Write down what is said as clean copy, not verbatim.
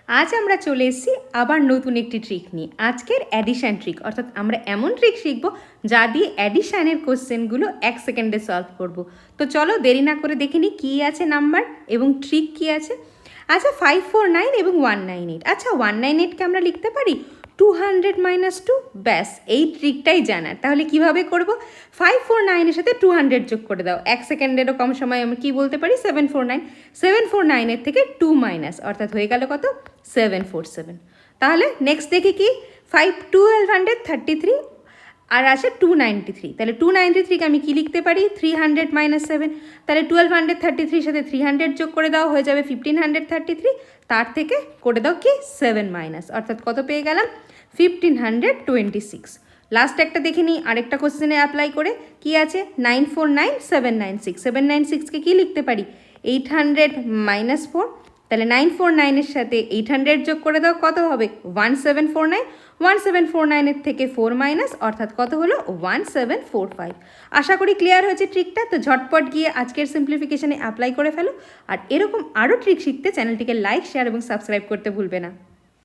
আজ আমরা চলে এসেছি আবার নতুন একটি ট্রিক নিয়ে। আজকের অ্যাডিশান ট্রিক, অর্থাৎ আমরা এমন ট্রিক শিখবো যা দিয়ে অ্যাডিশানের কোশ্চেনগুলো 1 সেকেন্ডে সলভ করব। তো চলো দেরি না করে দেখে নিই কী আছে নাম্বার এবং ট্রিক কী আছে। আচ্ছা 549 এবং 198। আচ্ছা 198কে আমরা লিখতে পারি 200 - 2, ব্যাস এই ট্রিকটাই জানার। তাহলে কিভাবে করব? 549-এর সাথে 200 যোগ করে দাও। 1 সেকেন্ডেরও কম সময় আমরা কী বলতে পারি? 749। 749-এর থেকে 2 মাইনাস, অর্থাৎ হয়ে গেল কত? 747। তাহলে নেক্সট দেখি কি, 1233 আর আছে 293। তাহলে 293কে আমি কি লিখতে পারি? 300 - 7। তাহলে 1233 সাথে 300 যোগ করে দাও, হয়ে যাবে 1533। তার থেকে করে দাও কি 7 মাইনাস, অর্থাৎ কত পেয়ে গেলাম? 1526। লাস্ট একটা দেখে নিই আরেকটা কোশ্চেনে অ্যাপ্লাই করে। কি আছে? 949796। 796কে কি লিখতে পারি? 800 - 4। তাহলে 949-এর সাথে 800 যোগ করে দাও, কত হবে? 1749। 1749-এর থেকে 4 মাইনাস, অর্থাৎ কত হলো? 1745। আশা করি ক্লিয়ার হয়েছে ট্রিকটা। তো ঝটপট গিয়ে আজকের সিম্পলিফিকেশনে অ্যাপ্লাই করে ফেলো। আর এরকম আরও ট্রিক শিখতে চ্যানেলটিকে লাইক, শেয়ার এবং সাবস্ক্রাইব করতে ভুলবে না।